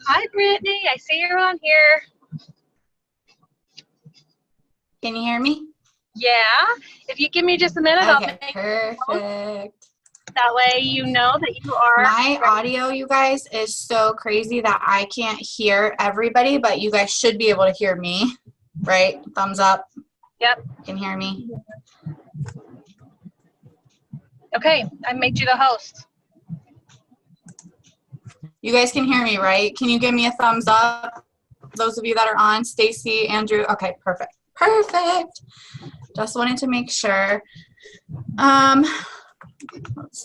Hi, Brittany. I see you're on here. Can you hear me? Yeah. If you give me just a minute, Okay, perfect. That way you know that you are. My audio, you guys, is so crazy that I can't hear everybody, but you guys should be able to hear me, right? Thumbs up. Yep. You can hear me. Okay, I made you the host. You guys can hear me, right? Can you give me a thumbs up? Those of you that are on, Stacy, Andrew. Okay, perfect. Perfect. Just wanted to make sure. Let's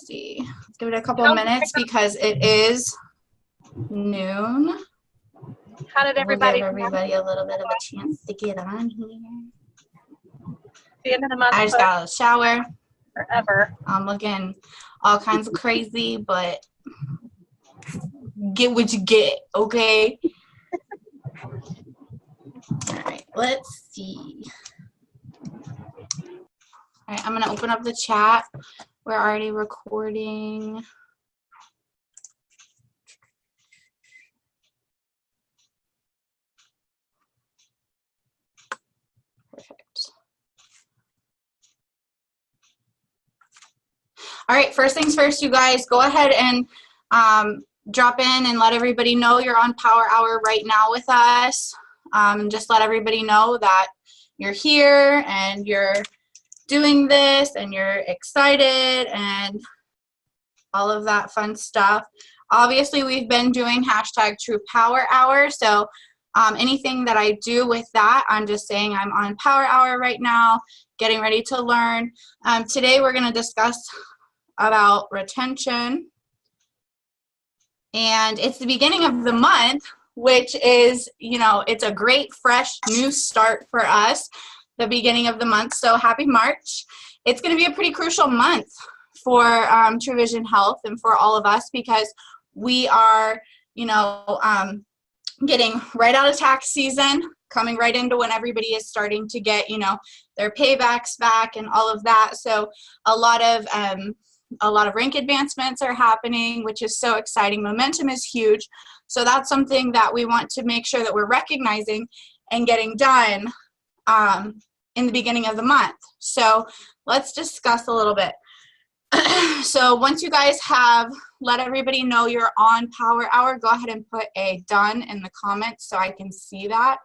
see. Let's give it a couple of minutes because it is noon. How did everybody? We'll give everybody a little bit of a chance to get on here. The end of the month. I just got out of the shower. Forever. I'm looking all kinds of crazy, but get what you get, okay? All right, let's see. All right, I'm going to open up the chat. We're already recording. Perfect. All right, first things first, you guys, go ahead and drop in and let everybody know you're on Power Hour right now with us. Just let everybody know that you're here and you're doing this and you're excited and all of that fun stuff. Obviously, we've been doing #TruePowerHour, so anything that I do with that, I'm just saying I'm on Power Hour right now, getting ready to learn. Today, we're going to discuss about retention. And it's the beginning of the month, which is, you know, it's a great, fresh, new start for us, the beginning of the month. So happy March. It's going to be a pretty crucial month for True Vision Health and for all of us because we are, you know, getting right out of tax season, coming right into when everybody is starting to get, you know, their paybacks back and all of that. So a lot of rank advancements are happening, which is so exciting. Momentum is huge. So that's something that we want to make sure that we're recognizing and getting done in the beginning of the month. So let's discuss a little bit. So once you guys have let everybody know you're on Power Hour, go ahead and put a done in the comments so I can see that.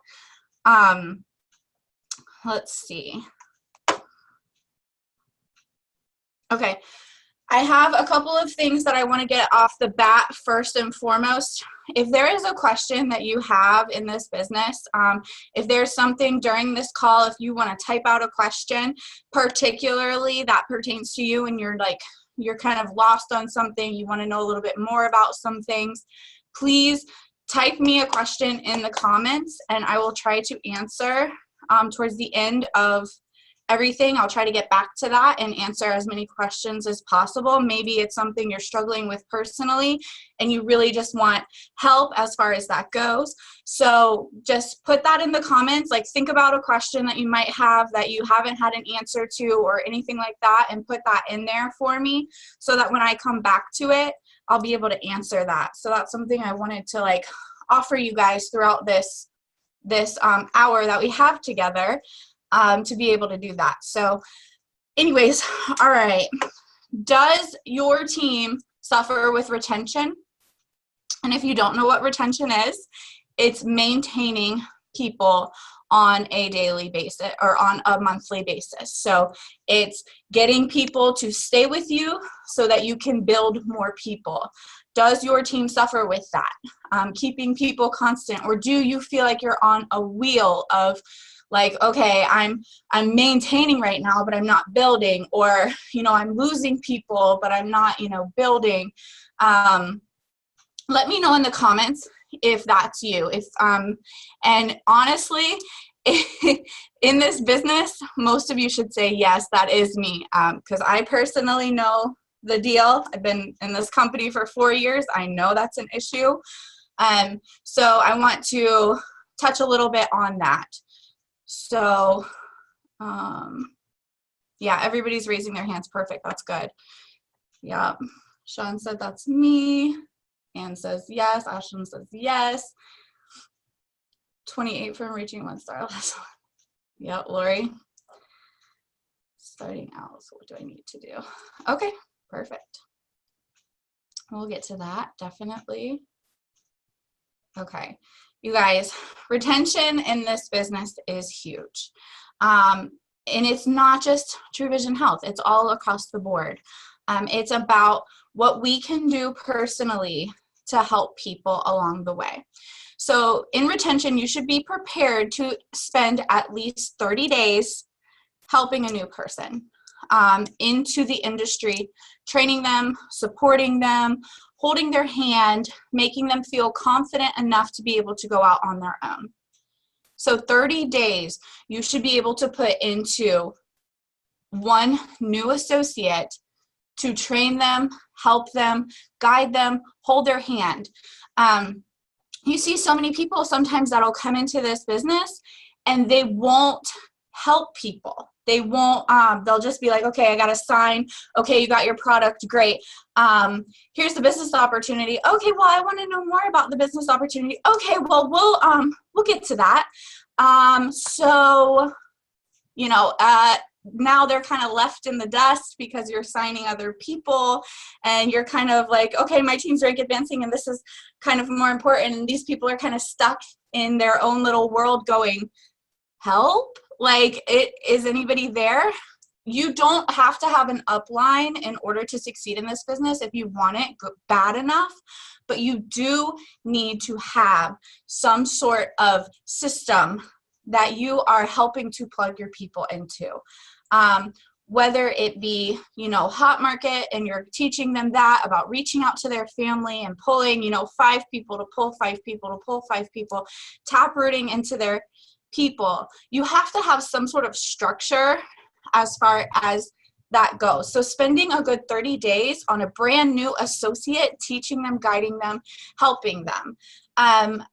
Let's see. Okay. I have a couple of things that I want to get off the bat first and foremost. If there is a question that you have in this business, if there's something during this call, if you want to type out a question, particularly that pertains to you and you're kind of lost on something, you want to know a little bit more about some things, please type me a question in the comments and I will try to answer towards the end of everything. I'll try to get back to that and answer as many questions as possible. Maybe it's something you're struggling with personally and you really just want help as far as that goes. So just put that in the comments, like think about a question that you might have that you haven't had an answer to or anything like that, and put that in there for me so that when I come back to it, I'll be able to answer that. So that's something I wanted to like offer you guys throughout this hour that we have together. To be able to do that. So anyways, all right. Does your team suffer with retention? And if you don't know what retention is, it's maintaining people on a daily basis or on a monthly basis. So it's getting people to stay with you so that you can build more people. Does your team suffer with that? Keeping people constant, or do you feel like you're on a wheel of Like, okay, I'm maintaining right now, but I'm not building, or, I'm losing people, but I'm not, building. Let me know in the comments if that's you. And honestly, in this business, most of you should say, yes, that is me. Because I personally know the deal. I've been in this company for 4 years. I know that's an issue. So I want to touch a little bit on that. So, yeah, everybody's raising their hands. Perfect. That's good. Yeah. Sean said that's me. Anne says yes. Ashton says yes. 28 from reaching 1 star. Yep, Lori. Starting out. So what do I need to do? Okay, perfect. We'll get to that, definitely. Okay, you guys, retention in this business is huge. And it's not just True Vision Health. It's all across the board. It's about what we can do personally to help people along the way. So in retention, you should be prepared to spend at least 30 days helping a new person into the industry, training them, supporting them, holding their hand, making them feel confident enough to be able to go out on their own. So 30 days you should be able to put into one new associate to train them, help them, guide them, hold their hand. You see so many people sometimes that'll come into this business and they won't help people. They won't, they'll just be like, okay, I got to sign. Okay, you got your product. Great. Here's the business opportunity. Okay, well, I want to know more about the business opportunity. Okay, well, we'll get to that. So, now they're kind of left in the dust because you're signing other people and you're kind of like, okay, my team's rank advancing and this is kind of more important. And these people are kind of stuck in their own little world going, help? Like, is anybody there? You don't have to have an upline in order to succeed in this business if you want it bad enough, but you do need to have some sort of system that you are helping to plug your people into. Whether it be, hot market and you're teaching them that about reaching out to their family and pulling, 5 people to pull 5 people to pull 5 people, tap rooting into their people. You have to have some sort of structure as far as that goes. So spending a good 30 days on a brand new associate, teaching them, guiding them, helping them.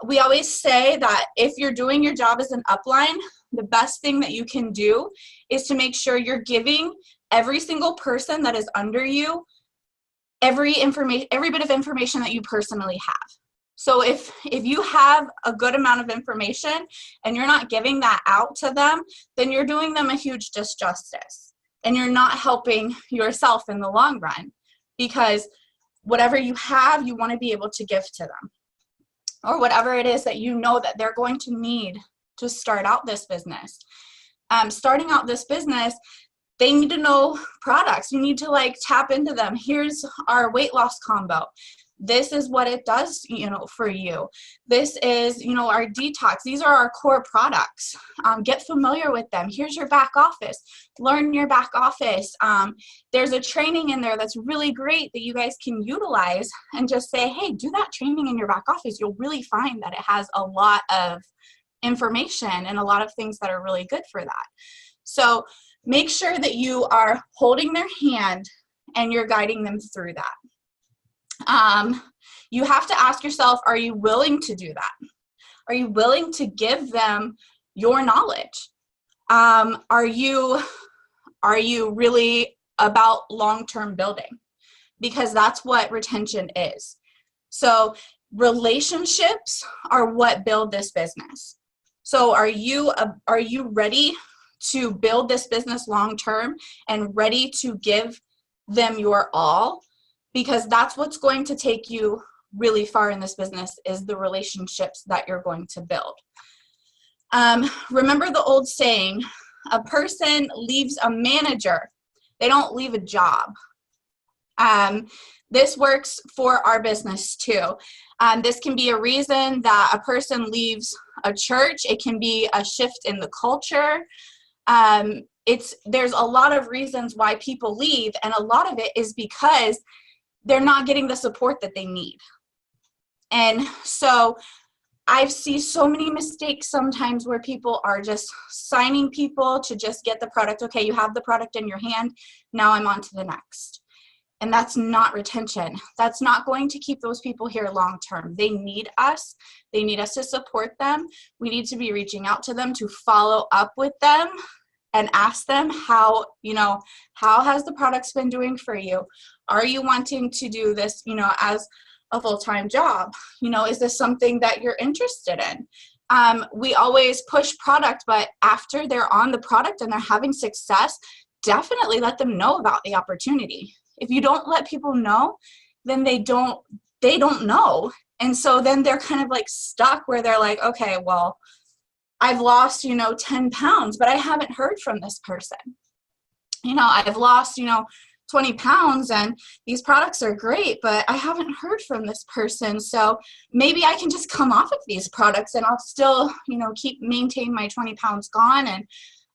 We always say that if you're doing your job as an upline, the best thing that you can do is to make sure you're giving every single person that is under you every bit of information that you personally have. So if you have a good amount of information and you're not giving that out to them, then you're doing them a huge disjustice and you're not helping yourself in the long run, because whatever you have, you want to be able to give to them, or whatever it is that that they're going to need to start out this business. Starting out this business, they need to know products. You need to tap into them. Here's our weight loss combo. This is what it does, for you. This is, our detox. These are our core products. Get familiar with them. Here's your back office. Learn your back office. There's a training in there that's really great that you guys can utilize and just say, hey, do that training in your back office. You'll really find that it has a lot of information and a lot of things that are really good for that. So make sure that you are holding their hand and you're guiding them through that. You have to ask yourself, are you willing to do that? Are you willing to give them your knowledge? Are you really about long-term building? Because that's what retention is. So relationships are what build this business. So are you ready to build this business long-term and ready to give them your all? Because that's what's going to take you really far in this business, is the relationships that you're going to build. Remember the old saying, a person leaves a manager, they don't leave a job. this works for our business too. This can be a reason that a person leaves a church. It can be a shift in the culture. There's a lot of reasons why people leave, and a lot of it is because they're not getting the support that they need. And so I see so many mistakes sometimes where people are just signing people to just get the product. Okay, you have the product in your hand. Now I'm on to the next. And that's not retention. That's not going to keep those people here long term. They need us. They need us to support them. We need to be reaching out to them to follow up with them and ask them how has the products been doing for you? Are you wanting to do this, as a full-time job? Is this something that you're interested in? We always push product, but after they're on the product and they're having success, definitely let them know about the opportunity. If you don't let people know, then they don't know. And so then they're kind of like stuck where they're like, okay, well, I've lost, 10 pounds, but I haven't heard from this person. I've lost, 20 pounds and these products are great, but I haven't heard from this person. So maybe I can just come off of these products and I'll still, maintain my 20 pounds gone. And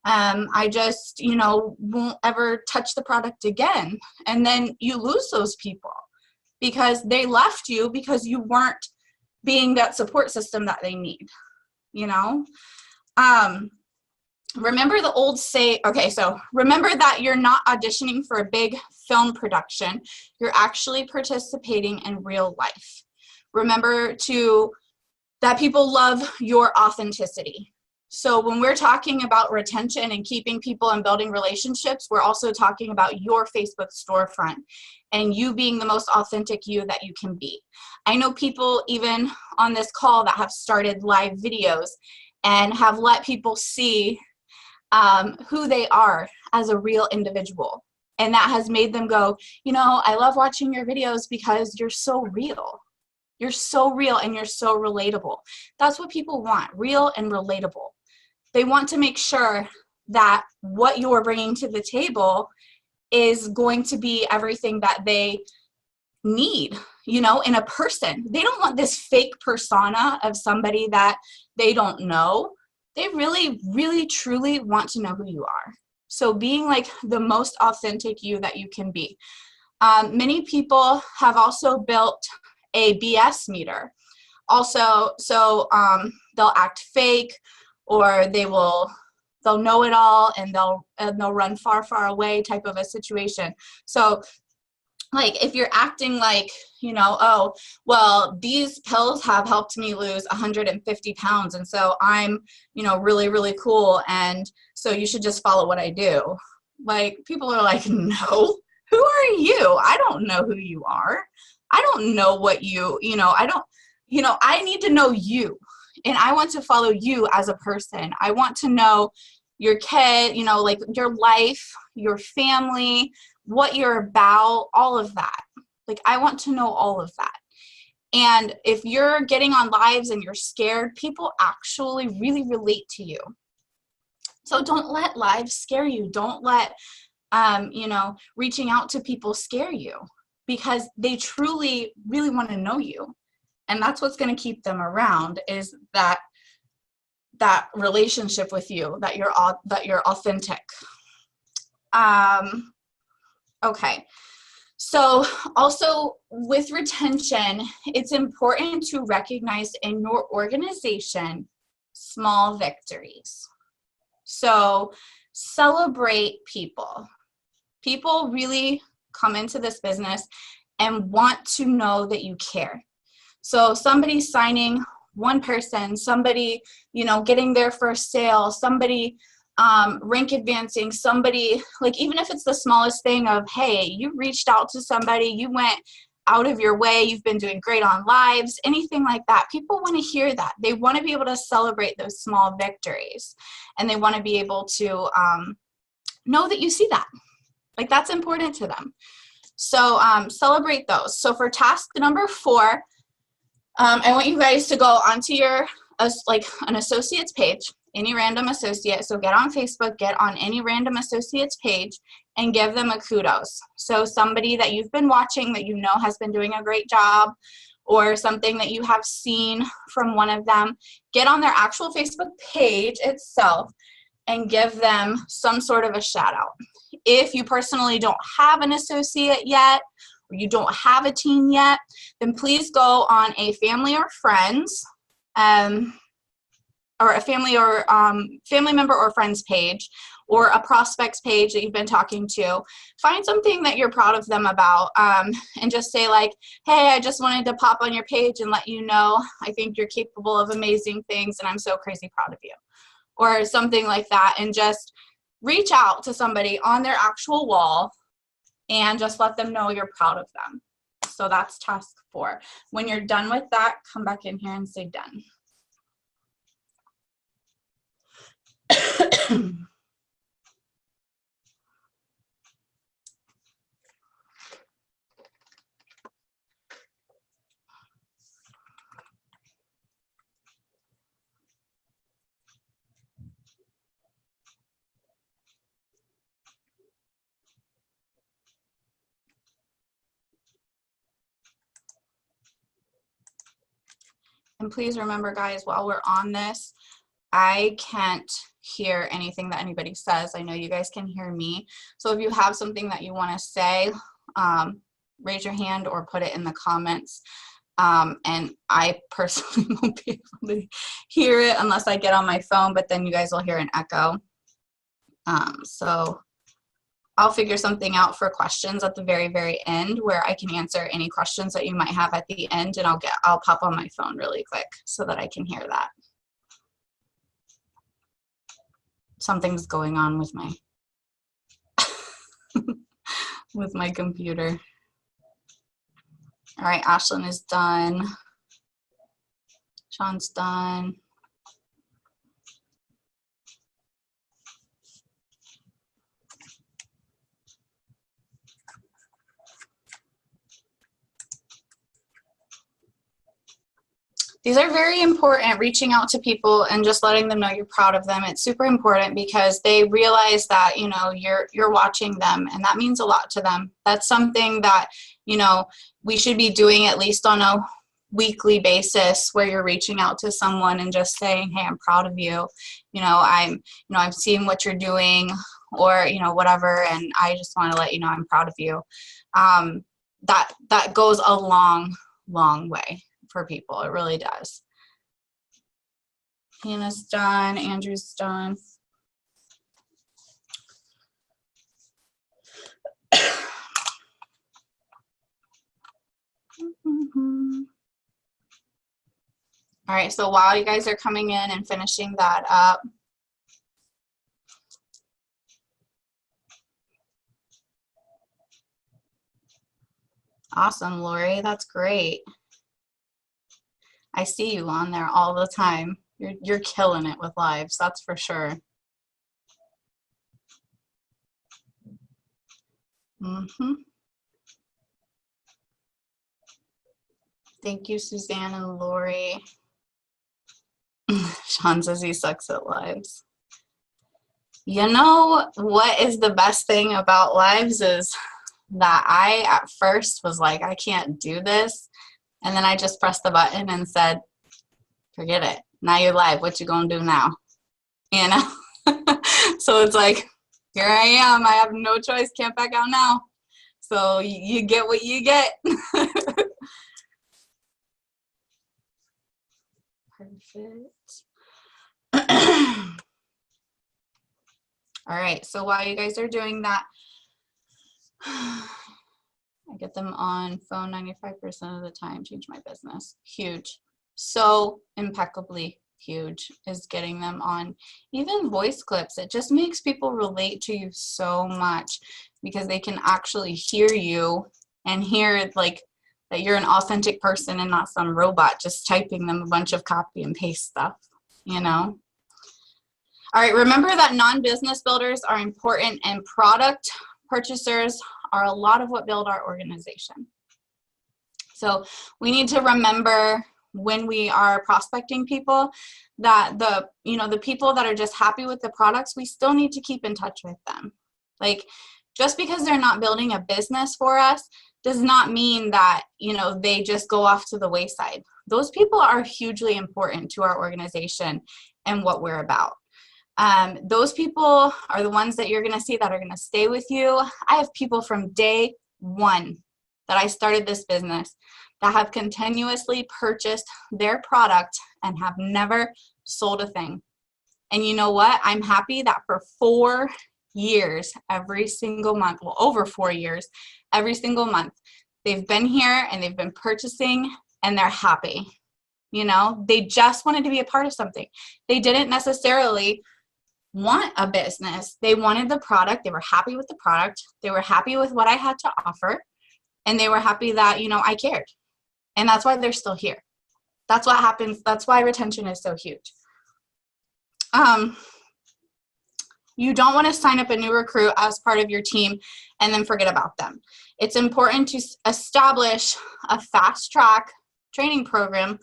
I just, won't ever touch the product again. And then you lose those people because they left you because you weren't being that support system that they need, Remember the old remember that you're not auditioning for a big film production. You're actually participating in real life. Remember that people love your authenticity. So when we're talking about retention and keeping people and building relationships, we're also talking about your Facebook storefront and you being the most authentic you that you can be. I know people even on this call that have started live videos and have let people see who they are as a real individual. And that has made them go, I love watching your videos because you're so real. You're so real and you're so relatable. That's what people want, real and relatable. They want to make sure that what you're bringing to the table is going to be everything that they need, in a person. They don't want this fake persona of somebody that they don't know. They really, really, truly want to know who you are. So being like the most authentic you that you can be. Many people have also built a BS meter. Also, so they'll act fake, or they'll know it all and they'll run far, far away type of a situation. So like if you're acting like, oh, well, these pills have helped me lose 150 pounds. And so I'm, really, really cool. And so you should just follow what I do. Like people are like, no, who are you? I don't know who you are. I don't know what I need to know you. And I want to follow you as a person. I want to know your kid, like your life, your family, what you're about, all of that. Like, I want to know all of that. And if you're getting on lives and you're scared, people actually really relate to you. So don't let lives scare you. Don't let, reaching out to people scare you, because they truly, really want to know you. And that's what's going to keep them around, is that relationship with you, that you're authentic. Okay. So also with retention, it's important to recognize in your organization small victories. So celebrate people. People really come into this business and want to know that you care. So somebody signing one person, somebody, getting their first sale, somebody rank advancing, somebody, like even if it's the smallest thing of, hey, you reached out to somebody, you went out of your way, you've been doing great on lives, anything like that. People want to hear that. They want to be able to celebrate those small victories, and they want to be able to know that you see that. Like, that's important to them. So celebrate those. So for task number 4, I want you guys to go onto your an associates page, any random associate. So get on Facebook, get on any random associates page, and give them a kudos. So somebody that you've been watching that you know has been doing a great job, or something that you have seen from one of them, get on their actual Facebook page itself and give them some sort of a shout out. If you personally don't have an associate yet, or you don't have a team yet, then please go on a family or friends, or a family member or friends page, or a prospects page that you've been talking to. Find something that you're proud of them about, and just say like, hey, I just wanted to pop on your page and let you know I think you're capable of amazing things and I'm so crazy proud of you, or something like that. And just reach out to somebody on their actual wall and just let them know you're proud of them. So that's task 4. When you're done with that, come back in here and say done. And please remember, guys, while we're on this, I can't hear anything that anybody says. I know you guys can hear me. So if you have something that you want to say, raise your hand or put it in the comments. And I personally won't be able to hear it unless I get on my phone, but then you guys will hear an echo. So I'll figure something out for questions at the very, very end where I can answer any questions that you might have at the end, and I'll pop on my phone really quick so that I can hear that. Something's going on with my with my computer. All right, Ashlyn is done. Sean's done. These are very important, reaching out to people and just letting them know you're proud of them. It's super important because they realize that, you know, you're watching them, and that means a lot to them. That's something that, you know, we should be doing at least on a weekly basis, where you're reaching out to someone and just saying, hey, I'm proud of you. You know, I'm seeing what you're doing, or, you know, whatever, and I just want to let you know I'm proud of you. That goes a long, long way for people. It really does. Hannah's done. Andrew's done. All right, so while you guys are coming in and finishing that up, awesome, Lori, that's great. I see you on there all the time. You're killing it with lives, that's for sure. Thank you, Suzanne and Lori. Sean says he sucks at lives. You know what is the best thing about lives is that I at first was like, I can't do this. And then I just pressed the button and said, forget it. Now you're live. What you gonna do now? You know? So it's like, here I am. I have no choice. Can't back out now. So you get what you get. Perfect. All right. So while you guys are doing that, I get them on phone 95% of the time. Change my business. Huge. So impeccably huge is getting them on even voice clips. It just makes people relate to you so much because they can actually hear you and hear like that you're an authentic person and not some robot just typing them a bunch of copy and paste stuff, you know? All right, remember that non-business builders are important, and product purchasers are a lot of what build our organization. So we need to remember when we are prospecting people that the people that are just happy with the products, we still need to keep in touch with them. Like, Just because they're not building a business for us does not mean that, they just go off to the wayside. Those people are hugely important to our organization and what we're about. Those people are the ones that you're going to see that are going to stay with you. I have people from day one that I started this business that have continuously purchased their product and have never sold a thing. And you know what? I'm happy that for 4 years, every single month, well, over 4 years, every single month, they've been here and they've been purchasing and they're happy. They just wanted to be a part of something. They didn't necessarily want a business. They wanted the product. They were happy with the product. They were happy with what I had to offer. And they were happy that, I cared. And that's why they're still here. That's what happens. That's why retention is so huge. You don't want to sign up a new recruit as part of your team and then forget about them. It's important to establish a fast track training program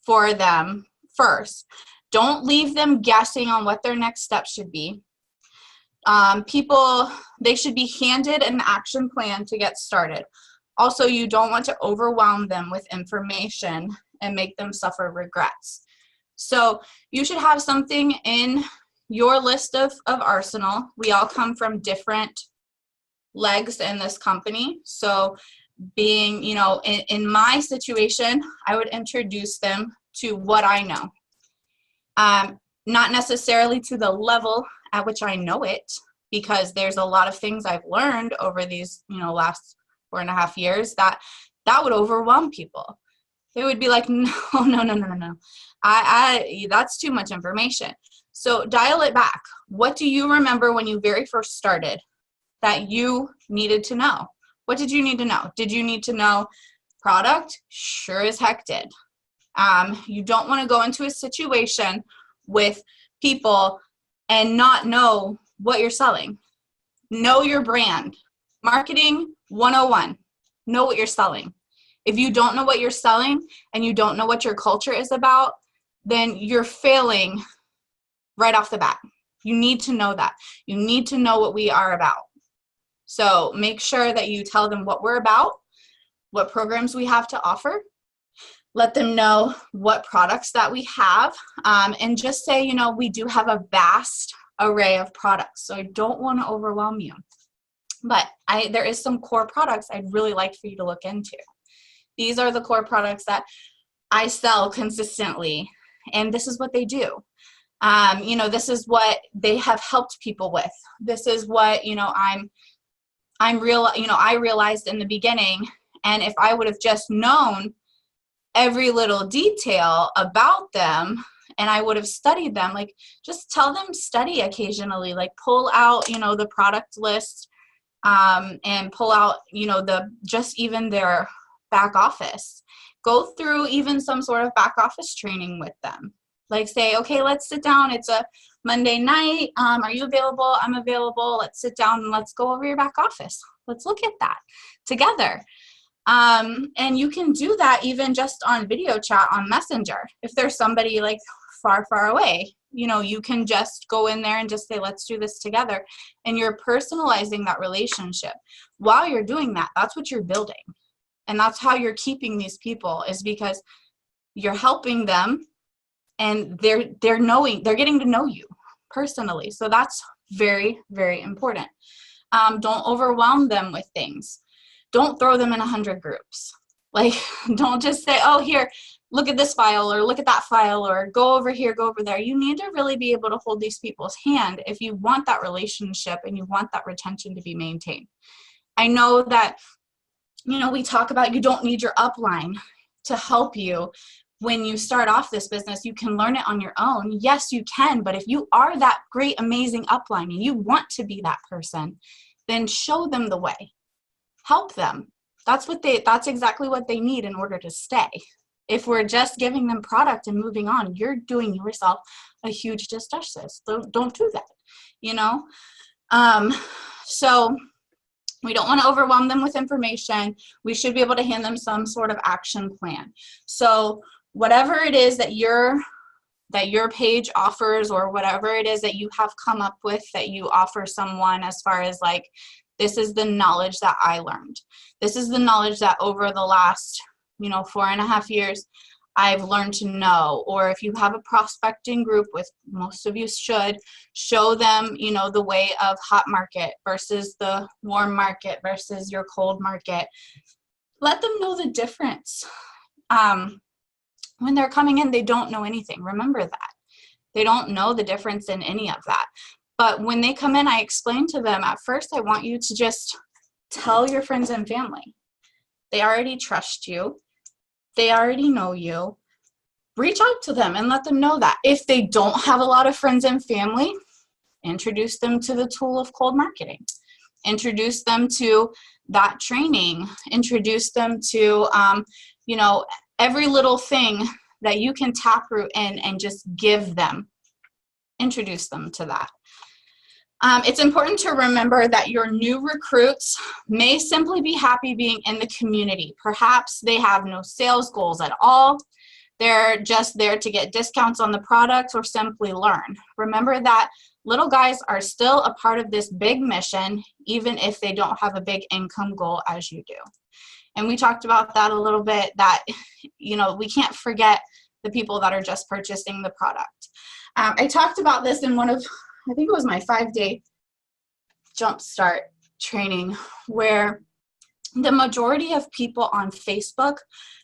for them first. Don't leave them guessing on what their next step should be. They should be handed an action plan to get started. Also, you don't want to overwhelm them with information and make them suffer regrets. So you should have something in your list of arsenal. We all come from different legs in this company. So being, in my situation, I would introduce them to what I know. Not necessarily to the level at which I know it, because there's a lot of things I've learned over these, last 4.5 years that would overwhelm people. They would be like, no. That's too much information. So dial it back. What do you remember when you very first started that you needed to know? What did you need to know? Did you need to know product? Sure as heck did. You don't want to go into a situation with people and not know what you're selling. Know your brand. Marketing 101. Know what you're selling. If you don't know what you're selling and you don't know what your culture is about, then you're failing right off the bat. You need to know that. You need to know what we are about. So make sure that you tell them what we're about, what programs we have to offer. Let them know what products that we have, and just say, we do have a vast array of products, so I don't want to overwhelm you. But there is some core products I'd really like for you to look into. These are the core products that I sell consistently, and this is what they do. This is what they have helped people with. This is what, I realized in the beginning, and if I would have just known every little detail about them and I would have studied them, like just tell them study occasionally, like pull out, the product list, and pull out, even their back office. Go through even some sort of back office training with them. Like say, okay, let's sit down. It's a Monday night. Are you available? I'm available. Let's sit down and let's go over your back office. Let's look at that together. And you can do that even just on video chat on Messenger. If there's somebody like far, far away, you can just go in there and just say, let's do this together. And you're personalizing that relationship. While you're doing that, that's what you're building. And that's how you're keeping these people, is because you're helping them and they're getting to know you personally. So that's very, very important. Don't overwhelm them with things. Don't throw them in 100 groups. Like, don't just say, oh, here, look at this file or look at that file or go over here, go over there. You need to really be able to hold these people's hand if you want that relationship and you want that retention to be maintained. I know that, we talk about you don't need your upline to help you when you start off this business. You can learn it on your own. Yes, you can. But if you are that great, amazing upline and you want to be that person, then show them the way. Help them. That's exactly what they need in order to stay. If we're just giving them product and moving on, you're doing yourself a huge disjustice. Don't do that, So we don't want to overwhelm them with information. We should be able to hand them some sort of action plan. So whatever it is that your page offers, or whatever it is that you have come up with that you offer someone as far as like This is the knowledge that I learned. This is the knowledge that over the last, 4.5 years, I've learned to know. Or if you have a prospecting group, with most of you should, show them, the way of hot market versus the warm market versus your cold market. Let them know the difference. When they're coming in, they don't know anything. Remember that. They don't know the difference in any of that. But when they come in, I explain to them, at first, I want you to just tell your friends and family. They already trust you. They already know you. Reach out to them and let them know that. If they don't have a lot of friends and family, introduce them to the tool of cold marketing. Introduce them to that training. Introduce them to, every little thing that you can taproot in and just give them. Introduce them to that. It's important to remember that your new recruits may simply be happy being in the community. Perhaps they have no sales goals at all. They're just there to get discounts on the products or simply learn. Remember that little guys are still a part of this big mission, even if they don't have a big income goal as you do. And we talked about that a little bit, that, we can't forget the people that are just purchasing the product. I talked about this in one of, I think it was my 5-day jumpstart training, where the majority of people on Facebook,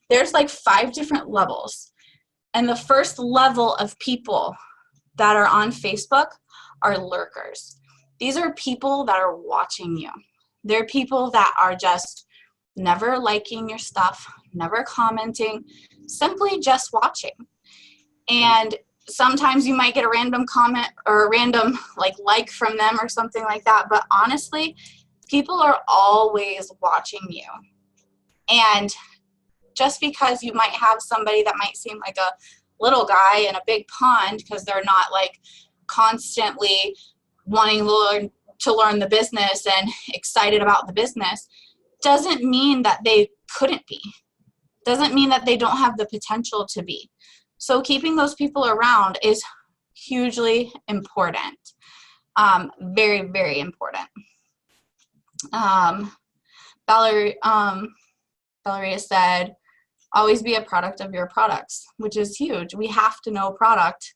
there's like 5 different levels. And the first level of people that are on Facebook are lurkers. These are people that are watching you. They're people that are just never liking your stuff, never commenting, simply just watching. And sometimes you might get a random comment or a random like from them or something like that. But honestly, people are always watching you. And just because you might have somebody that might seem like a little guy in a big pond because they're not constantly wanting to learn the business and excited about the business, doesn't mean that they couldn't be. Doesn't mean that they don't have the potential to be. So keeping those people around is hugely important. Very, very important. Valeria said, always be a product of your products, which is huge. We have to know product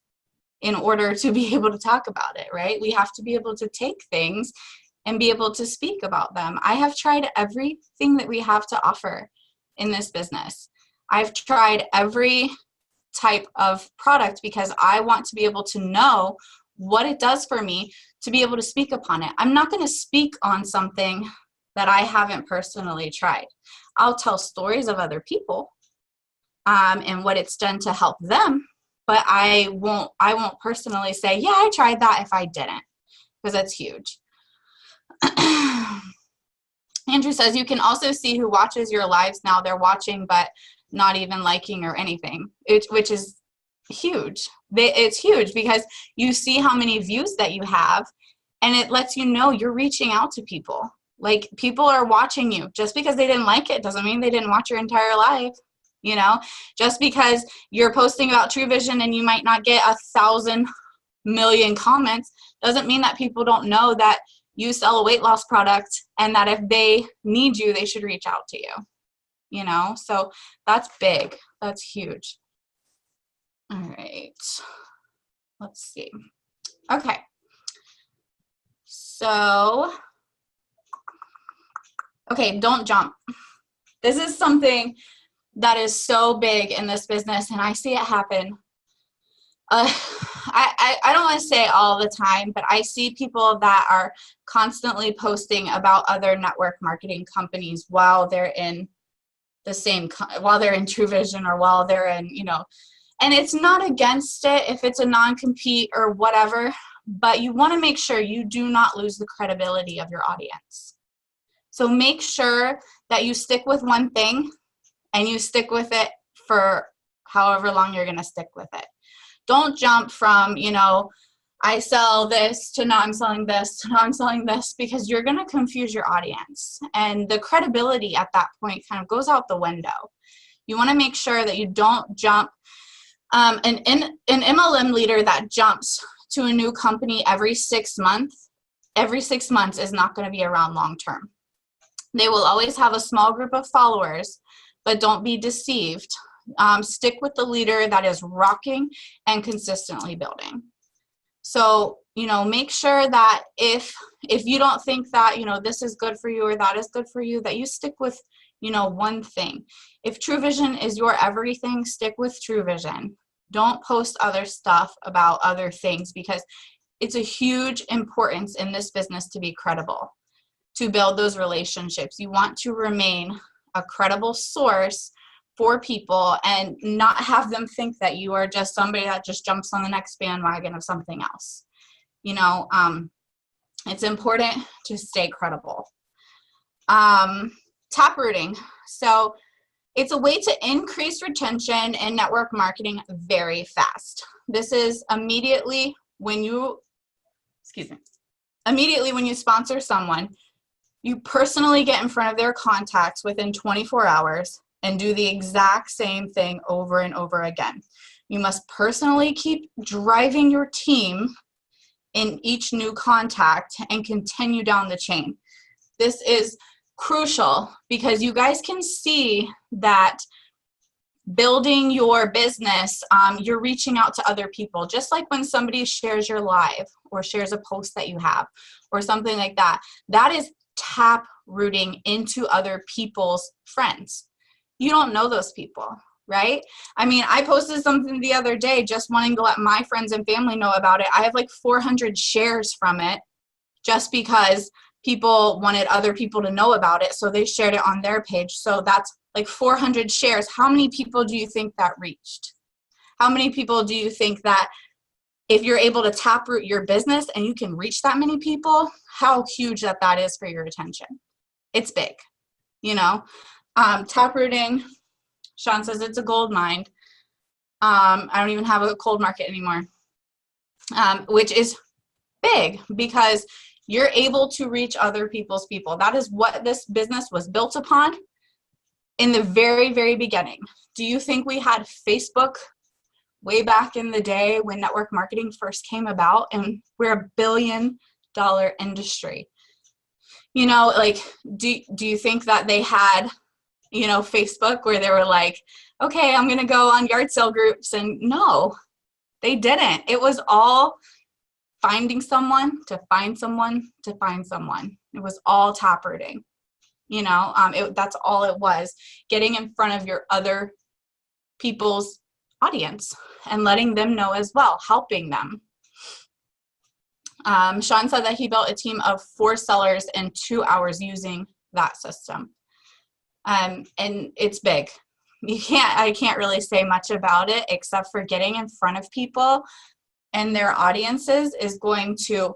in order to be able to talk about it, right? We have to be able to take things and be able to speak about them. I have tried everything that we have to offer in this business. I've tried every type of product because I want to be able to know what it does for me to be able to speak upon it. I'm not going to speak on something that I haven't personally tried. I'll tell stories of other people and what it's done to help them, but I won't personally say, yeah, I tried that, if I didn't, because that's huge. Andrew says, you can also see who watches your lives now. They're watching, but not even liking or anything, which is huge. It's huge because you see how many views that you have, and it lets you know you're reaching out to people. People are watching you. Just because they didn't like it doesn't mean they didn't watch your entire life. Just because you're posting about True Vision and you might not get 1,000 million comments doesn't mean that people don't know that you sell a weight loss product and that if they need you, they should reach out to you. So that's big. That's huge. All right. Let's see. Okay. So, don't jump. This is something that is so big in this business, and I see it happen. I don't want to say all the time, but I see people that are constantly posting about other network marketing companies while they're in while they're in True Vision or while they're in, and it's not against it if it's a non-compete or whatever, but you want to make sure you do not lose the credibility of your audience. So make sure that you stick with one thing and you stick with it for however long you're going to stick with it. Don't jump from, I sell this to now I'm selling this to now I'm selling this, because you're going to confuse your audience. And the credibility at that point kind of goes out the window. You want to make sure that you don't jump. An MLM leader that jumps to a new company every 6 months every 6 months is not going to be around long term. They will always have a small group of followers, but don't be deceived. Stick with the leader that is rocking and consistently building. So, make sure that if you don't think that, this is good for you or that is good for you, that you stick with, one thing. If True Vision is your everything, stick with True Vision. Don't post other stuff about other things, because it's a huge importance in this business to be credible, to build those relationships. You want to remain a credible source for people and not have them think that you are just somebody that just jumps on the next bandwagon of something else. It's important to stay credible. Taprooting. So it's a way to increase retention in network marketing very fast. This is immediately when you sponsor someone, you personally get in front of their contacts within 24 hours and do the exact same thing over and over again. You must personally keep driving your team in each new contact and continue down the chain. This is crucial because you guys can see that building your business, you're reaching out to other people. Just like when somebody shares your live or shares a post that you have or something like that, that is tap rooting into other people's friends. You don't know those people, right? I mean, I posted something the other day just wanting to let my friends and family know about it. I have like 400 shares from it just because people wanted other people to know about it. So they shared it on their page. So that's like 400 shares. How many people do you think that reached? How many people do you think that if you're able to taproot your business and you can reach that many people, how huge that is for your attention? It's big, Taprooting, Sean says it's a gold mine. I don't even have a cold market anymore, which is big because you're able to reach other people's people. That is what this business was built upon in the very, very beginning. Do you think we had Facebook way back in the day when network marketing first came about? And we're $1 billion industry. Do you think that they had, Facebook where they were like, okay, I'm going to go on yard sale groups? And no, they didn't. It was all finding someone to find someone to find someone. It was all taprooting. That's all it was. Getting in front of your other people's audience and letting them know as well, helping them. Sean said that he built a team of 4 sellers in 2 hours using that system. And it's big. I can't really say much about it except for getting in front of people and their audiences is going to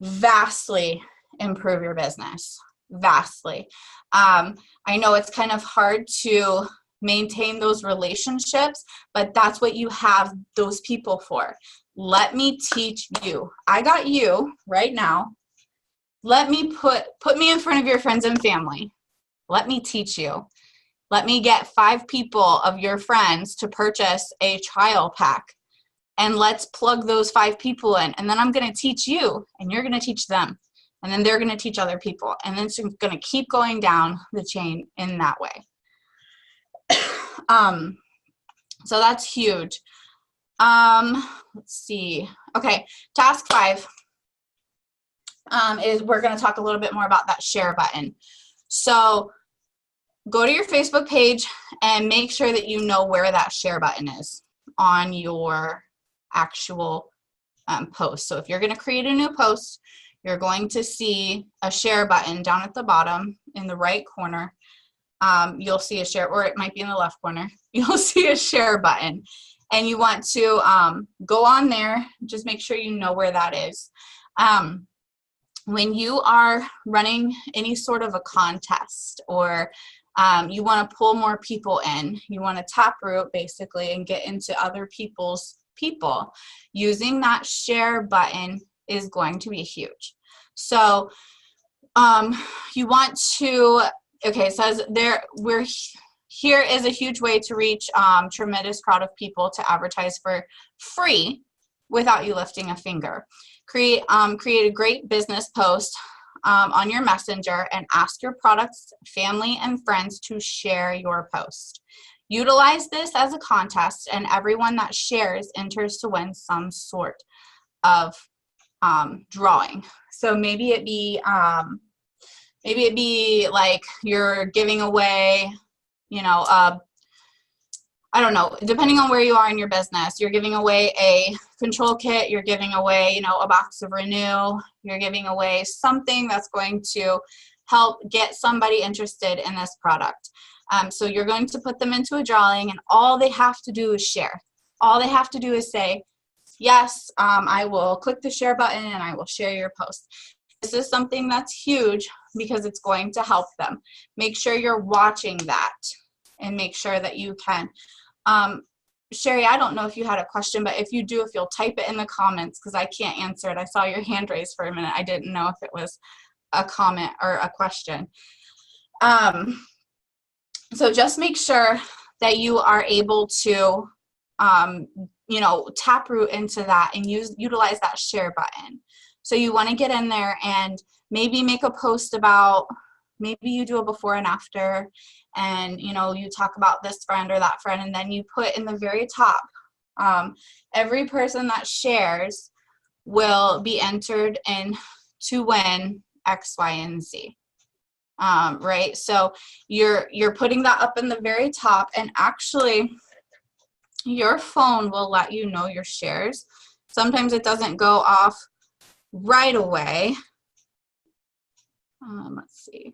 vastly improve your business. Vastly. I know it's kind of hard to maintain those relationships, but that's what you have those people for. Let me teach you. I got you right now. Let me put me in front of your friends and family. Let me teach you. Let me get 5 people of your friends to purchase a trial pack. And let's plug those 5 people in. And then I'm going to teach you, and you're going to teach them. And then they're going to teach other people. And then it's going to keep going down the chain in that way. So that's huge. Let's see. Okay, task 5 is we're going to talk a little bit more about that share button. So go to your Facebook page and make sure that you know where that share button is on your actual post. So if you're going to create a new post, you're going to see a share button down at the bottom in the right corner. You'll see a share, or it might be in the left corner. You'll see a share button. And you want to go on there. Just make sure you know where that is. When you are running any sort of a contest or you want to pull more people in, you want to taproot basically and get into other people's people, using that share button is going to be huge. So you want to, okay, it says here is a huge way to reach tremendous crowd of people to advertise for free without you lifting a finger. create a great business post on your messenger and ask your product's family and friends to share your post. Utilize this as a contest, and everyone that shares enters to win some sort of drawing. So maybe it be like you're giving away, you know, I don't know, depending on where you are in your business, you're giving away a control kit, you're giving away, you know, a box of Renew, you're giving away something that's going to help get somebody interested in this product. So you're going to put them into a drawing, and all they have to do is share. All they have to do is say, yes, I will click the share button and I will share your post. This is something that's huge because it's going to help them. Make sure you're watching that and make sure that you can. Sherry, I don't know if you had a question, but if you do, if you'll type it in the comments, because I can't answer it. I saw your hand raised for a minute. I didn't know if it was a comment or a question. So just make sure that you are able to, you know, taproot into that and utilize that share button. So you want to get in there and maybe make a post about, maybe you do a before and after, and, you know, you talk about this friend or that friend, and then you put in the very top, every person that shares will be entered in to win X, Y, and Z. Right? So you're putting that up in the very top, and actually your phone will let you know your shares. Sometimes it doesn't go off right away. Let's see.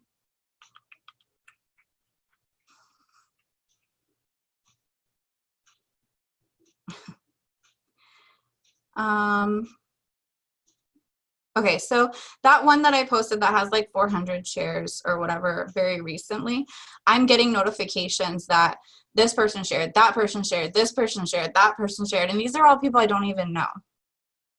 Okay, so that one that I posted that has like 400 shares or whatever very recently, I'm getting notifications that this person shared, that person shared, this person shared, that person shared, and these are all people I don't even know.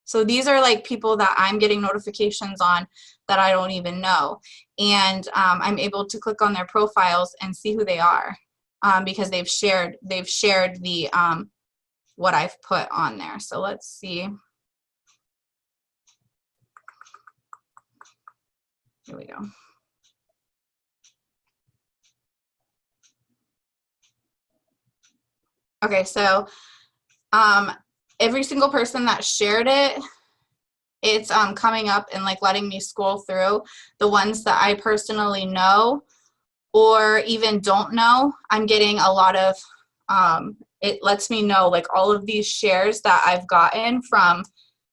So these are like people that I'm getting notifications on that I don't even know, and I'm able to click on their profiles and see who they are because they've shared the what I've put on there. So let's see. Here we go. Okay, so every single person that shared it, it's coming up and like letting me scroll through the ones that I personally know or even don't know. I'm getting a lot of, it lets me know like all of these shares that I've gotten from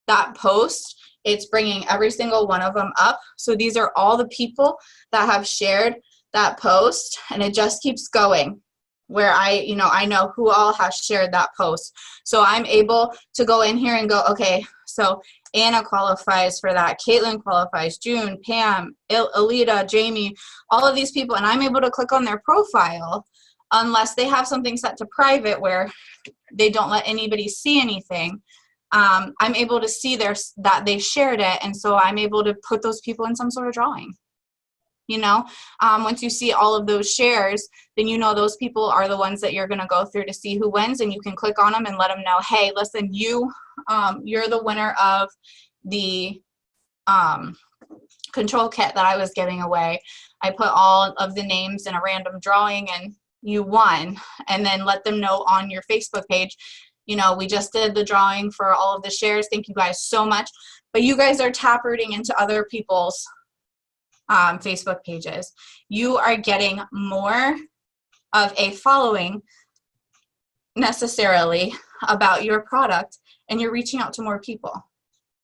that post. It's bringing every single one of them up. So these are all the people that have shared that post, and it just keeps going where I know who all has shared that post. So I'm able to go in here and go, okay, so Anna qualifies for that, Caitlin qualifies, June, Pam, Alita, Jamie, all of these people, and I'm able to click on their profile unless they have something set to private where they don't let anybody see anything. I'm able to see that they shared it, and so I'm able to put those people in some sort of drawing. You know, once you see all of those shares, then you know those people are the ones that you're going to go through to see who wins, and you can click on them and let them know, hey, listen, you're the winner of the control kit that I was giving away. I put all of the names in a random drawing, and you won. And then let them know on your Facebook page, you know, we just did the drawing for all of the shares. Thank you guys so much. But you guys are taprooting into other people's Facebook pages. You are getting more of a following necessarily about your product, and you're reaching out to more people.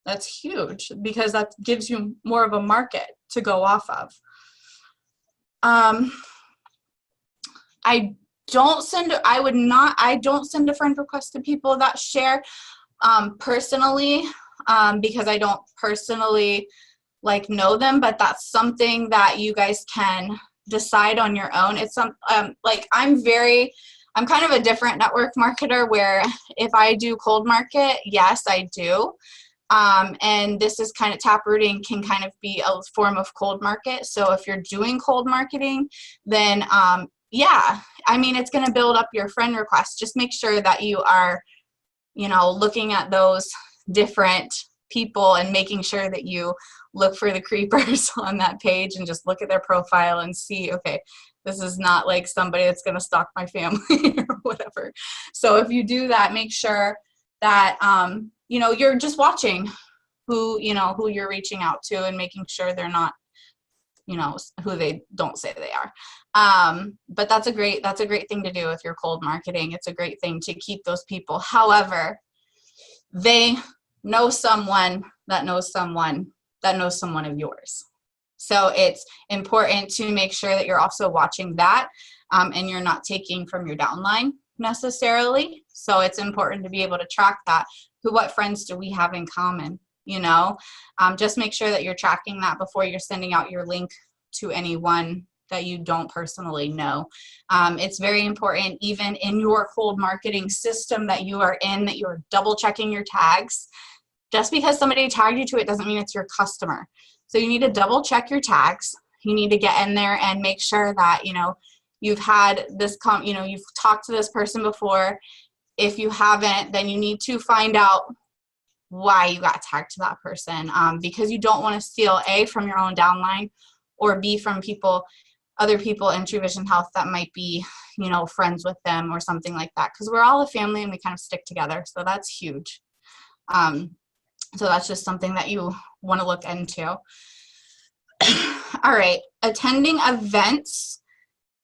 That's huge because that gives you more of a market to go off of. I don't send a friend request to people that share personally because I don't personally like know them, but that's something that you guys can decide on your own. It's like I'm kind of a different network marketer where if I do cold market, yes, I do. And this is kind of taprooting can kind of be a form of cold market. So if you're doing cold marketing, then yeah, I mean, it's going to build up your friend requests. Just make sure that you are, you know, looking at those different people and making sure that you look for the creepers on that page and just look at their profile and see, okay, this is not like somebody that's going to stalk my family or whatever. So if you do that, make sure that, you're just watching who you're reaching out to and making sure they're not, who they don't say they are. But that's a great thing to do with your cold marketing. It's a great thing to keep those people. However, they know someone that knows someone that knows someone of yours. So it's important to make sure that you're also watching that, and you're not taking from your downline necessarily. So it's important to be able to track that. What friends do we have in common? Just make sure that you're tracking that before you're sending out your link to anyone that you don't personally know. It's very important, even in your cold marketing system that you are in, that you're double checking your tags. Just because somebody tagged you to it doesn't mean it's your customer. So you need to double check your tags. You need to get in there and make sure that, you've had this, you've talked to this person before. If you haven't, then you need to find out why you got tagged to that person, because you don't want to steal A, from your own downline, or B, from other people in True Vision Health that might be, friends with them or something like that, because we're all a family and we kind of stick together. So that's huge. So that's just something that you want to look into. All right, attending events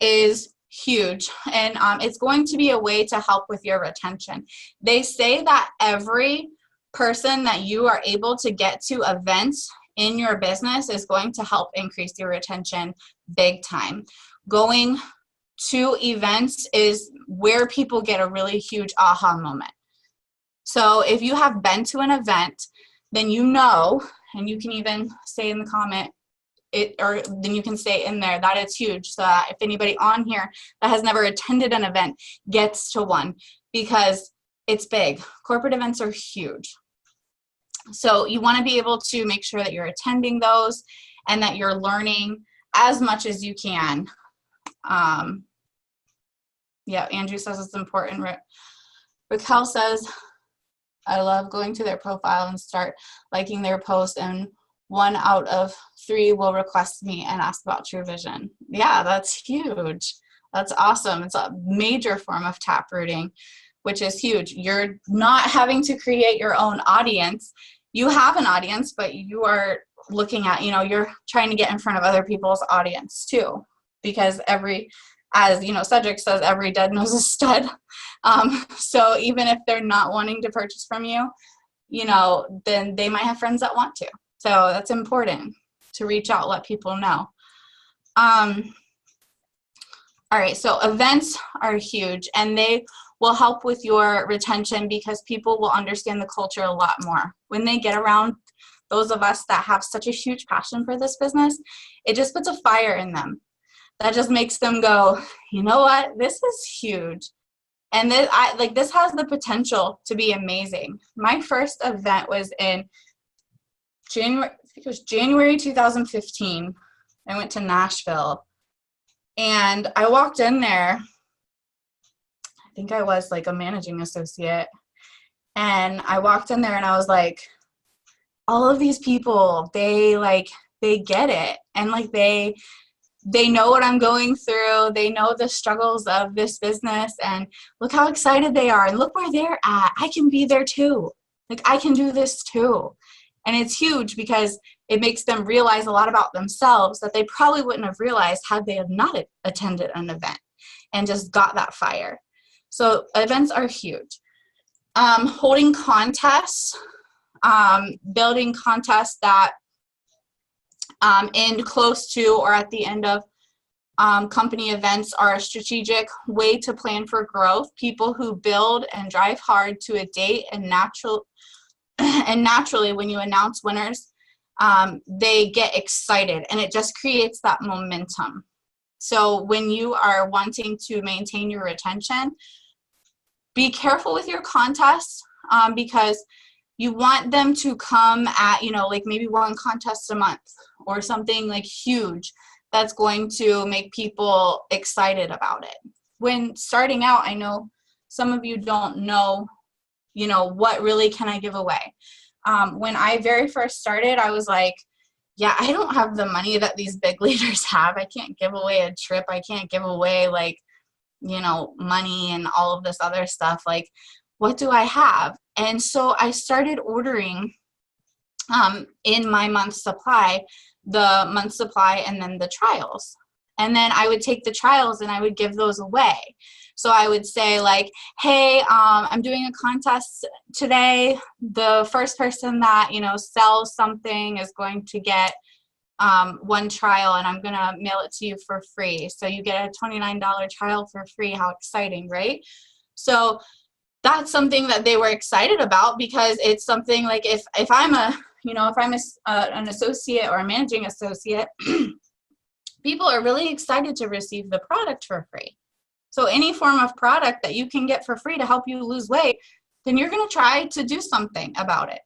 is huge, and it's going to be a way to help with your retention. They say that every person that you are able to get to events in your business is going to help increase your retention big time. Going to events is where people get a really huge aha moment. So if you have been to an event, then and you can even say in the comment, then you can say in there that it's huge, so that if anybody on here that has never attended an event gets to one, because it's big. Corporate events are huge. So you want to be able to make sure that you're attending those and that you're learning as much as you can. Yeah, Andrew says it's important. Raquel says, I love going to their profile and start liking their post, and 1 out of 3 will request me and ask about True Vision. Yeah, that's huge. That's awesome. It's a major form of taprooting, which is huge. You're not having to create your own audience. You have an audience, but you are looking at, you're trying to get in front of other people's audience too, because as Cedric says, every dud knows a stud. So even if they're not wanting to purchase from you, then they might have friends that want to. So that's important to reach out, let people know. All right, so events are huge, and they will help with your retention because people will understand the culture a lot more. When they get around those of us that have such a huge passion for this business, it just puts a fire in them. That just makes them go, you know what, this is huge. And this has the potential to be amazing. My first event was in January 2015. I went to Nashville, and I walked in there. I think I was like a managing associate, and I walked in there and I was like, all of these people, they get it, and they know what I'm going through. They know the struggles of this business, and look how excited they are, and look where they're at. I can be there too. I can do this too. And it's huge because it makes them realize a lot about themselves that they probably wouldn't have realized had they have not attended an event and just got that fire. So events are huge. Holding contests, building contests that end close to or at the end of company events are a strategic way to plan for growth. People who build and drive hard to a date and naturally when you announce winners, they get excited, and it just creates that momentum. So when you are wanting to maintain your retention, be careful with your contests, because you want them to come at, maybe 1 contest a month or something huge that's going to make people excited about it. When starting out, I know some of you don't know, what really can I give away? When I very first started, I was like, yeah, I don't have the money that these big leaders have. I can't give away a trip. I can't give away like, money and all of this other stuff. Like, what do I have? And so I started ordering in my month supply, the month supply and then the trials. And then I would take the trials and I would give those away. So I would say like, hey, I'm doing a contest today. The first person that, sells something is going to get one trial, and I'm going to mail it to you for free. So you get a $29 trial for free. How exciting, right? So that's something that they were excited about, because it's something like if I'm an associate or a managing associate, people are really excited to receive the product for free. So any form of product that you can get for free to help you lose weight, then you're going to try to do something about it.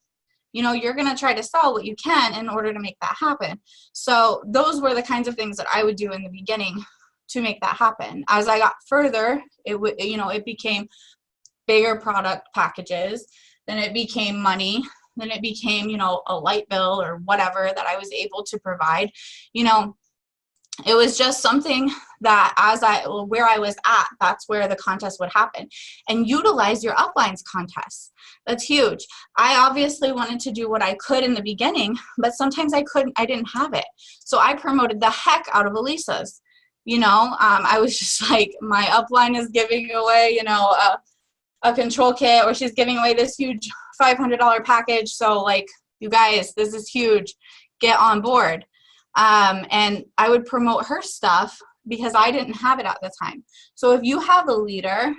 You're going to try to sell what you can in order to make that happen. So those were the kinds of things that I would do in the beginning to make that happen. As I got further, it became bigger product packages, then it became money, then it became, a light bill or whatever that I was able to provide. It was just something that where I was at, that's where the contest would happen. And utilize your uplines contests. That's huge. I obviously wanted to do what I could in the beginning, but sometimes I didn't have it. So I promoted the heck out of Elisa's. I was just like, my upline is giving away, a control kit, or she's giving away this huge $500 package. So like, you guys, this is huge. Get on board. And I would promote her stuff because I didn't have it at the time. So if you have a leader,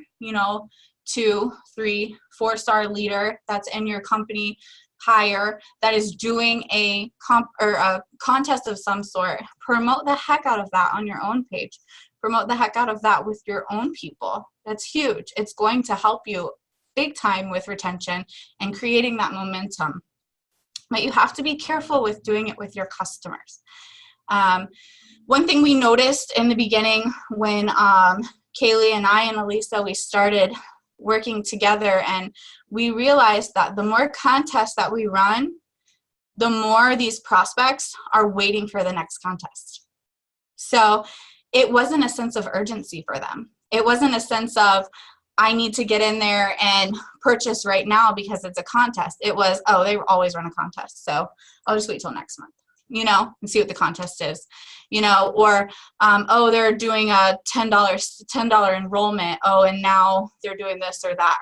2, 3, 4-star leader that's in your company hire that is doing a contest of some sort, promote the heck out of that on your own page. Promote the heck out of that with your own people. That's huge. It's going to help you big time with retention and creating that momentum. But you have to be careful with doing it with your customers. One thing we noticed in the beginning when Kaylee and I and Elisa, we started working together, and we realized that the more contests that we run, the more these prospects are waiting for the next contest. So it wasn't a sense of urgency for them. It wasn't a sense of, I need to get in there and purchase right now because it's a contest. It was, oh, they always run a contest, so I'll just wait till next month, and see what the contest is, or, oh, they're doing a $10 enrollment. Oh, and now they're doing this or that,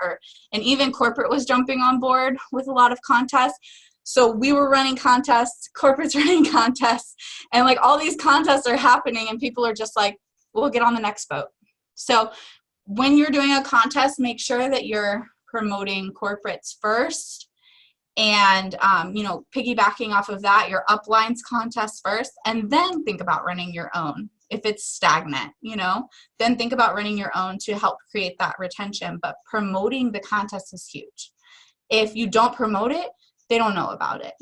and even corporate was jumping on board with a lot of contests. So we were running contests, corporate's running contests, and like all these contests are happening, and people are just like, we'll get on the next boat. So when you're doing a contest, make sure that you're promoting corporates first, and piggybacking off of that, your uplines contest first, and then think about running your own. If it's stagnant, then think about running your own to help create that retention. But promoting the contest is huge. If you don't promote it, they don't know about it.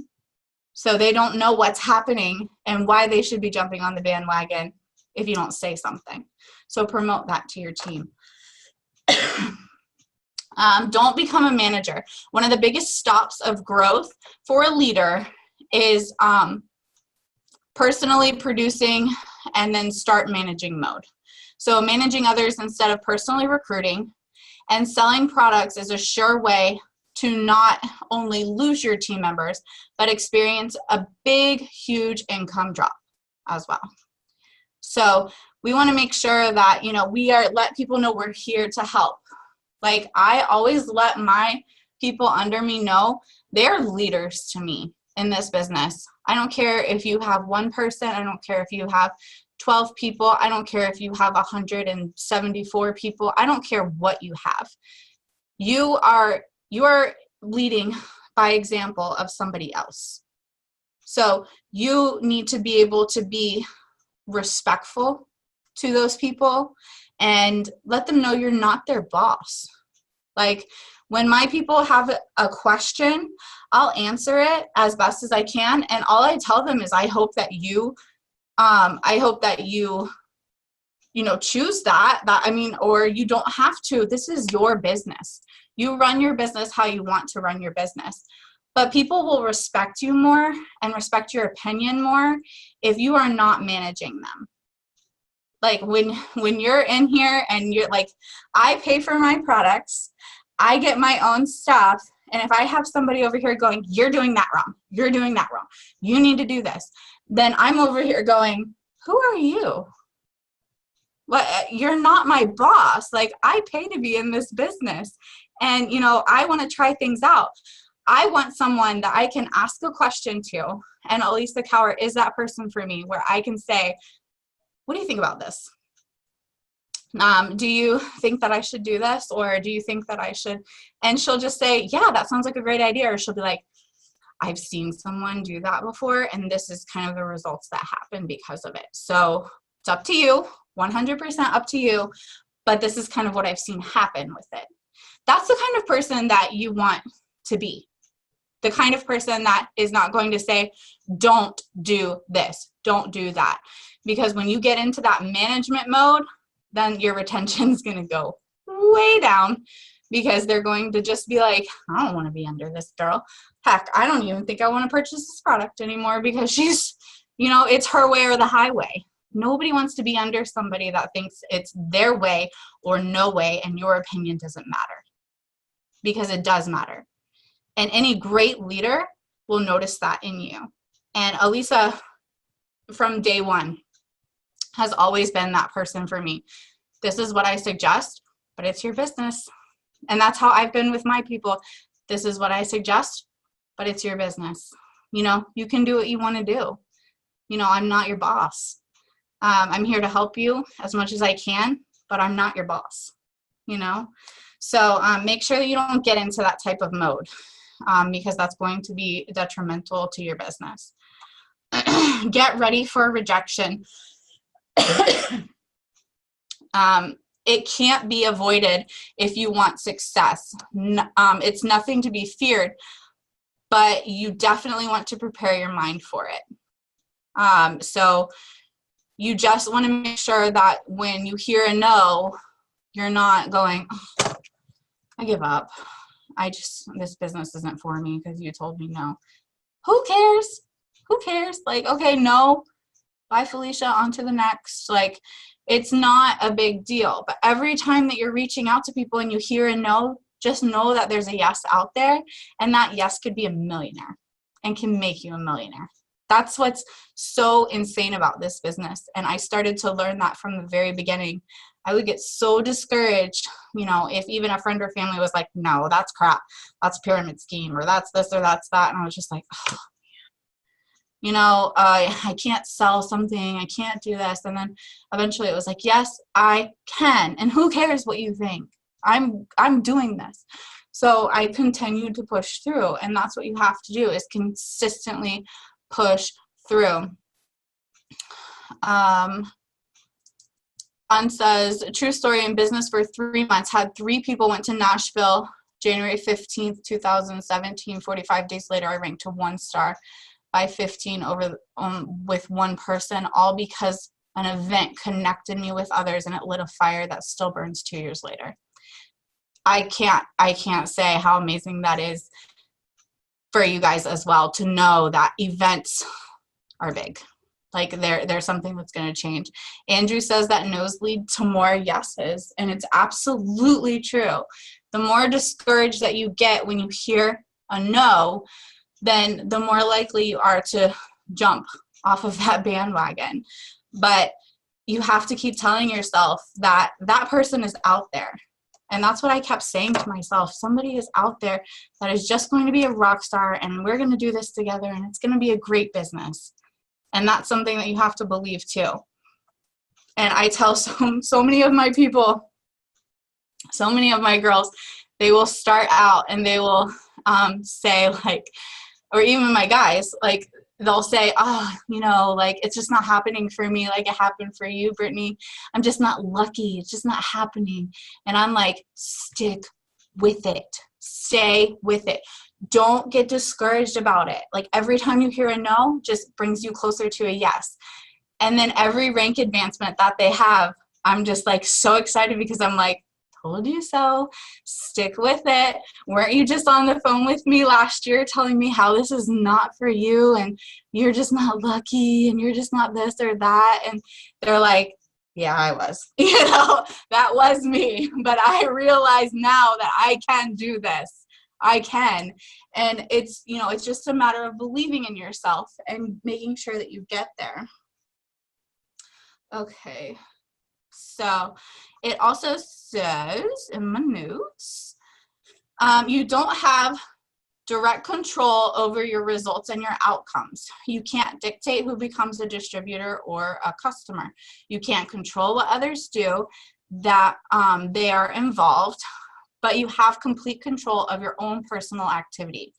So they don't know what's happening and why they should be jumping on the bandwagon if you don't say something. So promote that to your team. Don't become a manager. One of the biggest stops of growth for a leader is personally producing and then start managing mode. So managing others instead of personally recruiting, and selling products is a sure way to not only lose your team members, but experience a big, huge income drop as well. So we want to make sure that, let people know we're here to help. Like, I always let my people under me know they're leaders to me in this business. I don't care if you have one person. I don't care if you have 12 people. I don't care if you have 174 people. I don't care what you have. You are leading by example of somebody else. So you need to be able to be respectful to those people and let them know you're not their boss. Like, when my people have a question, I'll answer it as best as I can, and all I tell them is I hope that you choose that, or you don't have to. This is your business. You run your business how you want to run your business. But people will respect you more and respect your opinion more if you are not managing them. Like when you're in here and you're like, I pay for my products, I get my own stuff, and if I have somebody over here going, you're doing that wrong, you're doing that wrong, you need to do this, then I'm over here going, who are you? What? You're not my boss. Like, I pay to be in this business, and I want to try things out. I want someone that I can ask a question to, and Elisa Cower is that person for me, where I can say, what do you think about this? Do you think that I should do this? Or do you think that I should? And she'll just say, yeah, that sounds like a great idea. Or she'll be like, I've seen someone do that before, and this is kind of the results that happen because of it. So it's up to you, 100% up to you, but this is kind of what I've seen happen with it. That's the kind of person that you want to be. The kind of person that is not going to say, don't do this, don't do that. Because when you get into that management mode, then your retention is going to go way down, because they're going to just be like, I don't want to be under this girl. Heck, I don't even think I want to purchase this product anymore, because she's, it's her way or the highway. Nobody wants to be under somebody that thinks it's their way or no way, and your opinion doesn't matter, because it does matter. And any great leader will notice that in you. And Elisa, from day one, has always been that person for me. This is what I suggest, but it's your business. And that's how I've been with my people. This is what I suggest, but it's your business. You can do what you want to do. I'm not your boss. I'm here to help you as much as I can, but I'm not your boss, So make sure that you don't get into that type of mode, because that's going to be detrimental to your business. Get ready for rejection. It can't be avoided if you want success. It's nothing to be feared, but you definitely want to prepare your mind for it. So you just want to make sure that when you hear a no, you're not going, oh, I give up. This business isn't for me because you told me no. Who cares? Who cares? Like, okay, no. Bye, Felicia, on to the next. Like, it's not a big deal. But every time that you're reaching out to people and you hear a no, just know that there's a yes out there, and that yes could be a millionaire and can make you a millionaire. That's what's so insane about this business. And I started to learn that from the very beginning. I would get so discouraged, if even a friend or family was like, no, that's crap. That's a pyramid scheme, or that's this or that's that. And I was just like, oh, I can't sell something. I can't do this. And then eventually it was like, yes, I can. And who cares what you think? I'm doing this. So I continued to push through. And that's what you have to do, is consistently push through. Ann says, true story, in business for 3 months, had 3 people, went to Nashville, January 15th, 2017. 45 days later, I ranked to 1 star by 15 over with one person, all because an event connected me with others, and it lit a fire that still burns 2 years later. I can't say how amazing that is for you guys as well, to know that events are big. Like, there's something that's going to change. Andrew says that no's lead to more yeses, and it's absolutely true. The more discouraged that you get when you hear a no, then the more likely you are to jump off of that bandwagon. But you have to keep telling yourself that that person is out there. And that's what I kept saying to myself. Somebody is out there that is just going to be a rock star, and we're going to do this together, and it's going to be a great business. And that's something that you have to believe too. And I tell so many of my people, so many of my girls, they will start out and they will say, like, or even my guys, like, they'll say, like, it's just not happening for me like it happened for you, Brittany. I'm just not lucky. It's just not happening. And I'm like, stick with it. Stay with it. Don't get discouraged about it. Like, every time you hear a no, just brings you closer to a yes. And then every rank advancement that they have, I'm just like so excited, because I'm like, told you so. Stick with it. Weren't you just on the phone with me last year telling me how this is not for you and you're just not lucky and you're just not this or that? And they're like, yeah, I was. That was me. But I realize now that I can do this. I can. And it's, it's just a matter of believing in yourself and making sure that you get there. Okay. So it also says in my notes, you don't have direct control over your results and your outcomes. You can't dictate who becomes a distributor or a customer. You can't control what others do, that they are involved, but you have complete control of your own personal activity.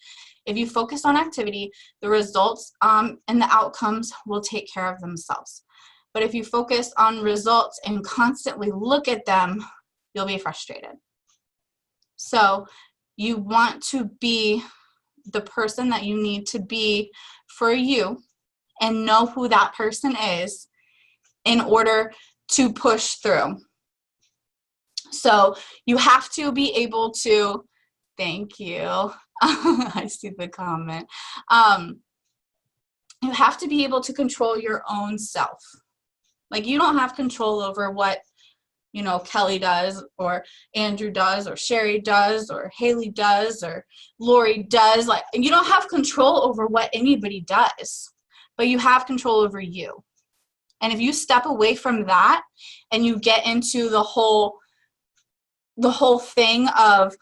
If you focus on activity, the results and the outcomes will take care of themselves. But if you focus on results and constantly look at them, you'll be frustrated. So you want to be the person that you need to be for you and know who that person is in order to push through. So you have to be able to, thank you. I see the comment. You have to be able to control your own self. Like, you don't have control over what, Kelly does or Andrew does or Sherry does or Haley does or Lori does. Like, you don't have control over what anybody does, but you have control over you. And if you step away from that and you get into the whole thing of,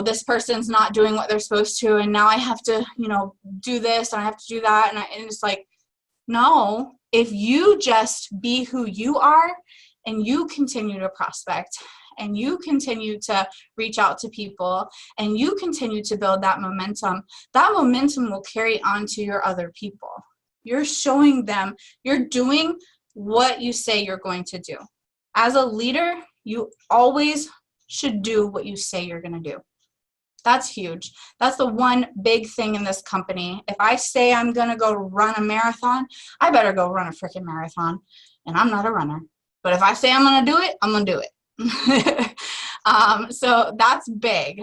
this person's not doing what they're supposed to, and now I have to, do this and I have to do that. And it's like, no, if you just be who you are and you continue to prospect and you continue to reach out to people and you continue to build that momentum will carry on to your other people. You're showing them, you're doing what you say you're going to do. As a leader, you always should do what you say you're going to do. That's huge. That's the one big thing in this company. If I say I'm going to go run a marathon, I better go run a freaking marathon. And I'm not a runner. But if I say I'm going to do it, I'm going to do it. So that's big,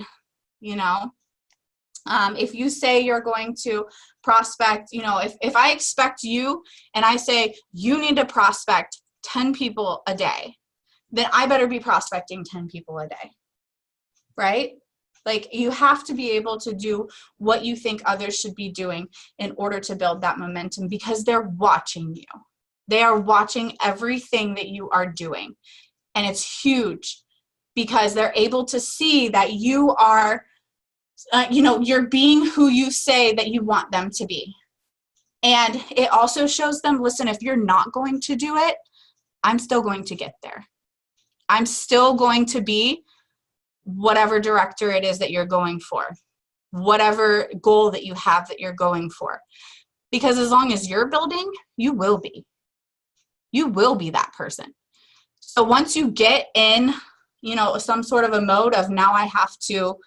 If you say you're going to prospect, if I expect you and I say you need to prospect 10 people a day, then I better be prospecting 10 people a day, right? Like, you have to be able to do what you think others should be doing in order to build that momentum, because they're watching you. They are watching everything that you are doing. And it's huge because they're able to see that you are, you're being who you say that you want them to be. And it also shows them, listen, if you're not going to do it, I'm still going to get there. I'm still going to be whatever director it is that you're going for, whatever goal that you have that you're going for. Because as long as you're building, you will be. You will be that person. So once you get in, some sort of a mode of, now I have to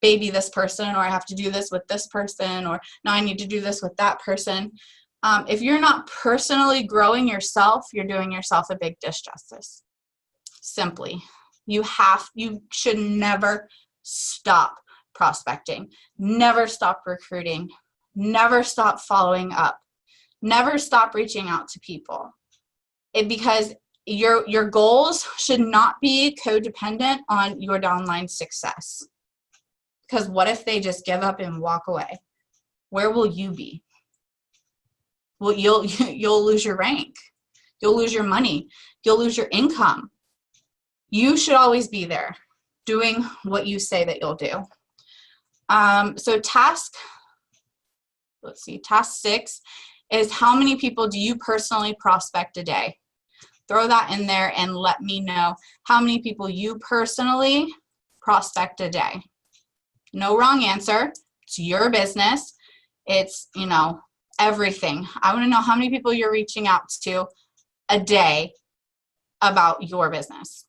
baby this person, or I have to do this with this person, or now I need to do this with that person. If you're not personally growing yourself, you're doing yourself a big disjustice. Simply. You should never stop prospecting, never stop recruiting, never stop following up, never stop reaching out to people. Because your goals should not be codependent on your downline success. Because what if they just give up and walk away? Where will you be? Well, you'll lose your rank. You'll lose your money. You'll lose your income. You should always be there doing what you say that you'll do. So task 6 is, how many people do you personally prospect a day? Throw that in there and let me know how many people you personally prospect a day. No wrong answer. It's your business. It's, everything. I want to know how many people you're reaching out to a day about your business.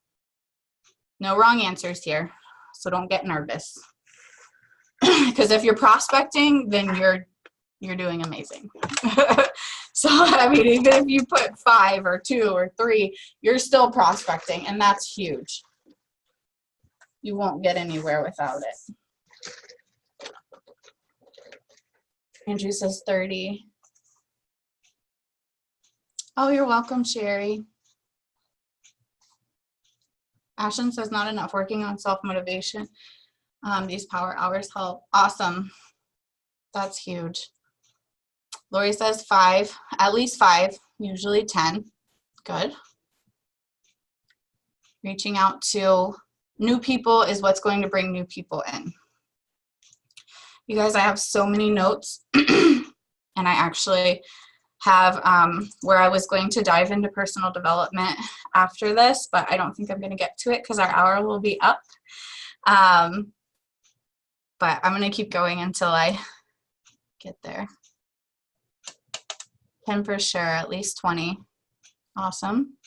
No wrong answers here, so don't get nervous. Because if you're prospecting, then you're doing amazing. So, even if you put 5 or 2 or 3, you're still prospecting, and that's huge. You won't get anywhere without it. Andrew says 30. Oh, you're welcome, Sherry. Ashton says not enough working on self-motivation. These power hours help. Awesome. That's huge. Lori says 5, at least 5, usually 10. Good. Reaching out to new people is what's going to bring new people in. You guys, I have so many notes, and I actually have where I was going to dive into personal development after this, but I don't think I'm going to get to it because our hour will be up. But I'm going to keep going until I get there. 10 for sure, at least 20. Awesome.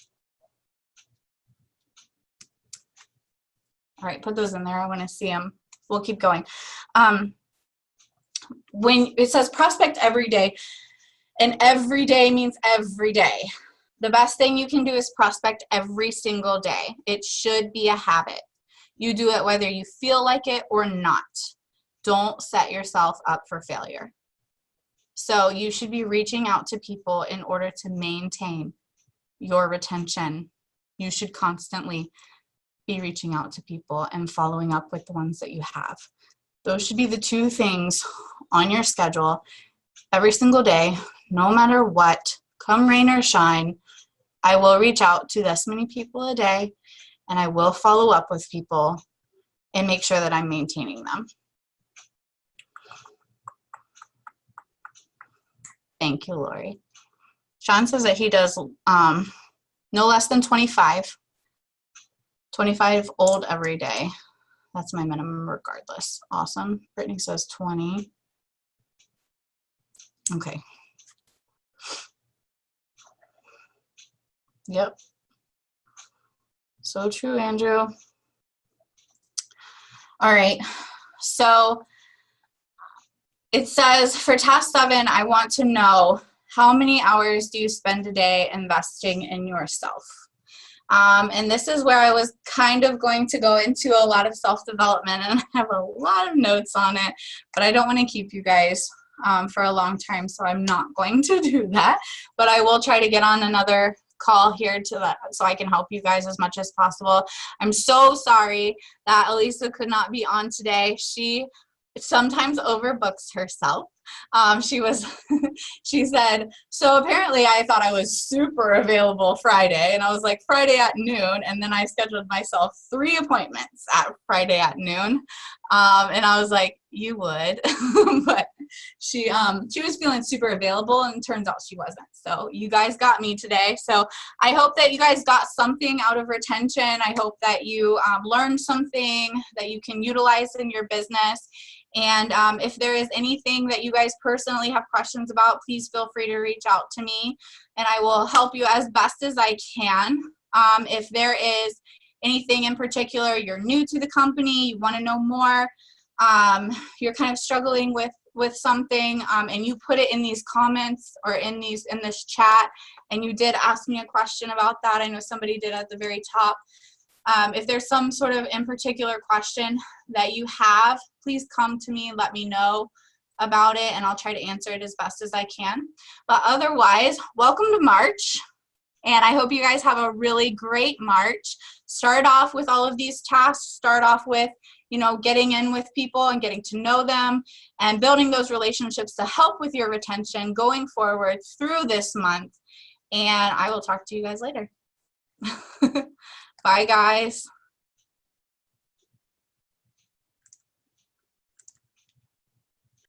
All right, put those in there. I want to see them. We'll keep going. When it says prospect every day, and every day means every day, the best thing you can do is prospect every single day. It should be a habit. You do it whether you feel like it or not. Don't set yourself up for failure. So you should be reaching out to people in order to maintain your retention. You should constantly be reaching out to people and following up with the ones that you have. Those should be the 2 things on your schedule every single day, no matter what, come rain or shine. I will reach out to this many people a day, and I will follow up with people and make sure that I'm maintaining them. Thank you, Lori. Sean says that he does no less than 25 old every day. That's my minimum regardless. Awesome. Brittany says 20. Okay. Yep. So true, Andrew. All right. So it says for task 7, I want to know how many hours do you spend a day investing in yourself? And this is where I was kind of going to go into a lot of self-development, and I have a lot of notes on it, but I don't want to keep you guys for a long time, so I'm not going to do that. But I will try to get on another call here to that so I can help you guys as much as possible. I'm so sorry that Elisa could not be on today. She sometimes overbooks herself. She said, so apparently I thought I was super available Friday, and I was like, Friday at noon, and then I scheduled myself 3 appointments at Friday at noon, and I was like, you would, but she was feeling super available, and turns out she wasn't. So you guys got me today. So I hope that you guys got something out of retention. I hope that you learned something that you can utilize in your business. And if there is anything that you guys personally have questions about, please feel free to reach out to me, and I will help you as best as I can. If there is anything in particular, you're new to the company, you want to know more, you're kind of struggling with something, and you put it in these comments or in this chat, and you did ask me a question about that. I know somebody did at the very top. If there's some sort of in particular question that you have, please come to me and let me know about it, and I'll try to answer it as best as I can. But otherwise, welcome to March, and I hope you guys have a really great March. Start off with all of these tasks. Start off with, getting in with people and getting to know them and building those relationships to help with your retention going forward through this month. And I will talk to you guys later. Bye, guys.